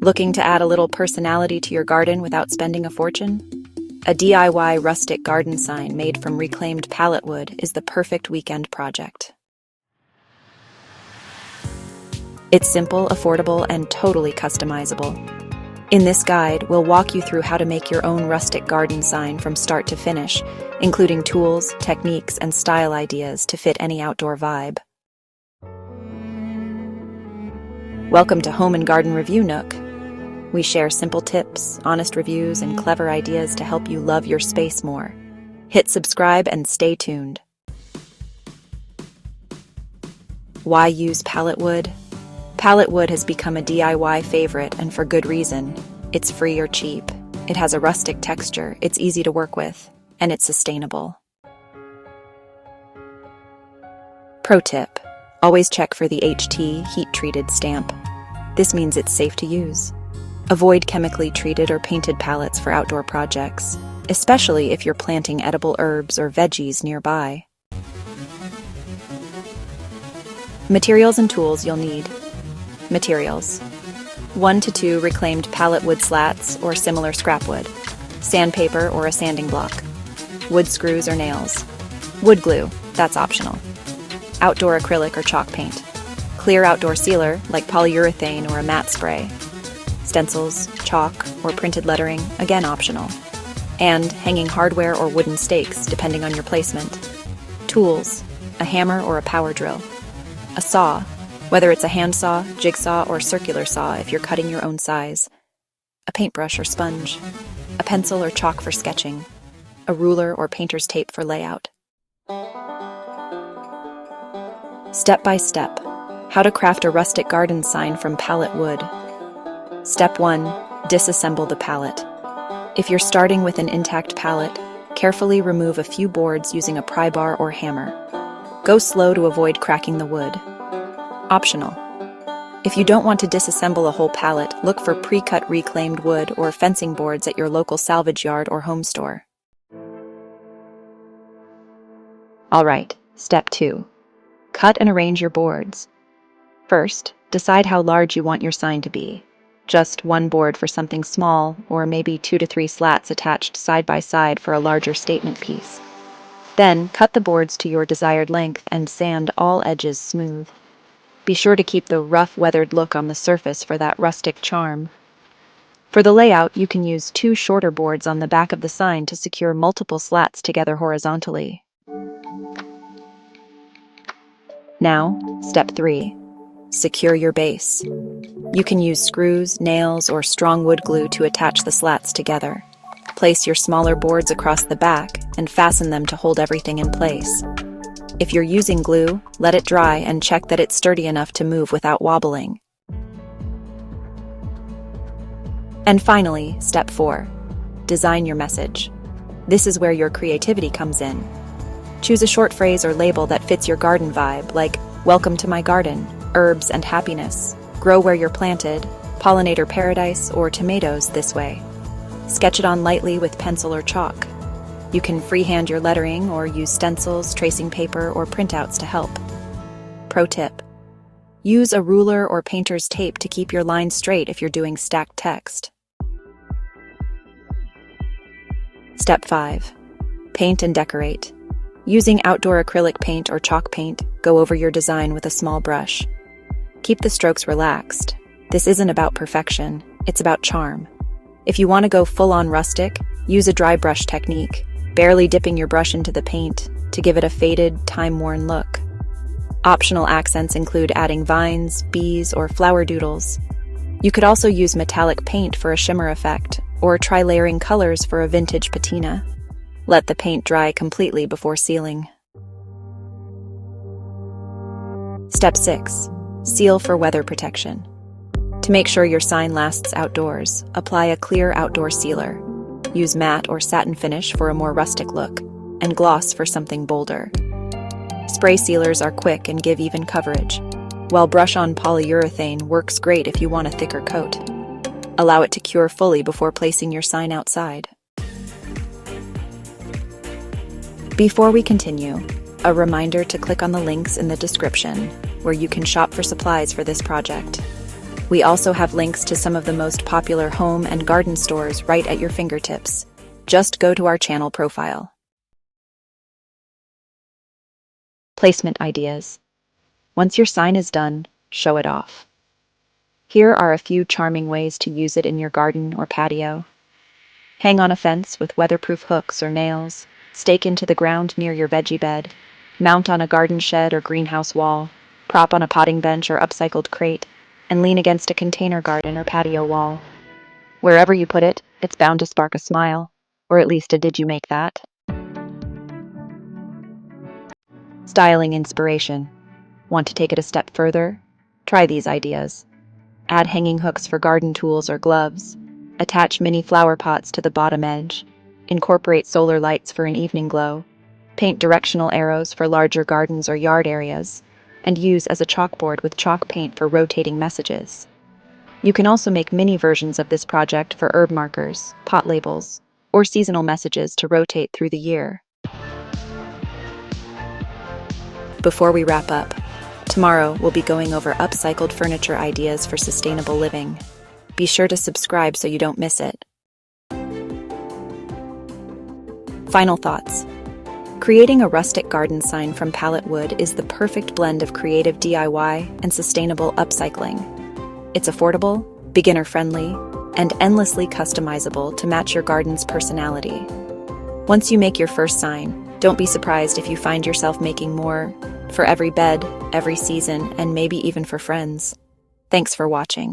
Looking to add a little personality to your garden without spending a fortune? A DIY rustic garden sign made from reclaimed pallet wood is the perfect weekend project. It's simple, affordable, and totally customizable. In this guide, we'll walk you through how to make your own rustic garden sign from start to finish, including tools, techniques, and style ideas to fit any outdoor vibe. Welcome to Home and Garden Review Nook. We share simple tips, honest reviews, and clever ideas to help you love your space more. Hit subscribe and stay tuned. Why use pallet wood? Pallet wood has become a DIY favorite, and for good reason. It's free or cheap. It has a rustic texture, it's easy to work with, and it's sustainable. Pro tip: always check for the HT heat-treated stamp. This means it's safe to use. Avoid chemically treated or painted pallets for outdoor projects, especially if you're planting edible herbs or veggies nearby. Materials and tools you'll need. Materials: 1 to 2 reclaimed pallet wood slats or similar scrap wood, sandpaper or a sanding block, wood screws or nails, wood glue, that's optional, outdoor acrylic or chalk paint, clear outdoor sealer like polyurethane or a matte spray, stencils, chalk, or printed lettering, again optional, and hanging hardware or wooden stakes depending on your placement. Tools: a hammer or a power drill, a saw, whether it's a hand saw, jigsaw, or circular saw if you're cutting your own size, a paintbrush or sponge, a pencil or chalk for sketching, a ruler or painter's tape for layout. Step by step, how to craft a rustic garden sign from pallet wood. Step 1. Disassemble the pallet. If you're starting with an intact pallet, carefully remove a few boards using a pry bar or hammer. Go slow to avoid cracking the wood. Optional. If you don't want to disassemble a whole pallet, look for pre-cut reclaimed wood or fencing boards at your local salvage yard or home store. Alright, step 2. Cut and arrange your boards. First, decide how large you want your sign to be. Just one board for something small, or maybe 2 to 3 slats attached side by side for a larger statement piece. Then, cut the boards to your desired length and sand all edges smooth. Be sure to keep the rough, weathered look on the surface for that rustic charm. For the layout, you can use 2 shorter boards on the back of the sign to secure multiple slats together horizontally. Now, step 3. Secure your base. You can use screws, nails, or strong wood glue to attach the slats together. Place your smaller boards across the back and fasten them to hold everything in place. If you're using glue, let it dry and check that it's sturdy enough to move without wobbling. And finally, step 4. Design your message. This is where your creativity comes in. Choose a short phrase or label that fits your garden vibe, like "Welcome to my garden," "Herbs and happiness," "Grow where you're planted," "Pollinator paradise," or "Tomatoes this way." Sketch it on lightly with pencil or chalk. You can freehand your lettering or use stencils, tracing paper, or printouts to help. Pro tip: use a ruler or painter's tape to keep your lines straight if you're doing stacked text. Step 5. Paint and decorate. Using outdoor acrylic paint or chalk paint, go over your design with a small brush. Keep the strokes relaxed. This isn't about perfection, it's about charm. If you want to go full-on rustic, use a dry brush technique, barely dipping your brush into the paint to give it a faded, time-worn look. Optional accents include adding vines, bees, or flower doodles. You could also use metallic paint for a shimmer effect, or try layering colors for a vintage patina. Let the paint dry completely before sealing. Step 6. Seal for weather protection. To make sure your sign lasts outdoors, apply a clear outdoor sealer. Use matte or satin finish for a more rustic look, and gloss for something bolder. Spray sealers are quick and give even coverage, while brush-on polyurethane works great if you want a thicker coat. Allow it to cure fully before placing your sign outside. Before we continue, a reminder to click on the links in the description. where you can shop for supplies for this project. We also have links to some of the most popular home and garden stores right at your fingertips. Just go to our channel profile. Placement ideas. Once your sign is done, show it off. Here are a few charming ways to use it in your garden or patio. Hang on a fence with weatherproof hooks or nails, stake into the ground near your veggie bed, mount on a garden shed or greenhouse wall, prop on a potting bench or upcycled crate, and lean against a container garden or patio wall. Wherever you put it, it's bound to spark a smile, or at least a "did you make that?" Styling inspiration. Want to take it a step further? Try these ideas. Add hanging hooks for garden tools or gloves. Attach mini flower pots to the bottom edge. Incorporate solar lights for an evening glow. Paint directional arrows for larger gardens or yard areas. And use as a chalkboard with chalk paint for rotating messages. You can also make mini versions of this project for herb markers, pot labels, or seasonal messages to rotate through the year. Before we wrap up, tomorrow we'll be going over upcycled furniture ideas for sustainable living. Be sure to subscribe so you don't miss it. Final thoughts. Creating a rustic garden sign from pallet wood is the perfect blend of creative DIY and sustainable upcycling. It's affordable, beginner-friendly, and endlessly customizable to match your garden's personality. Once you make your first sign, don't be surprised if you find yourself making more for every bed, every season, and maybe even for friends. Thanks for watching.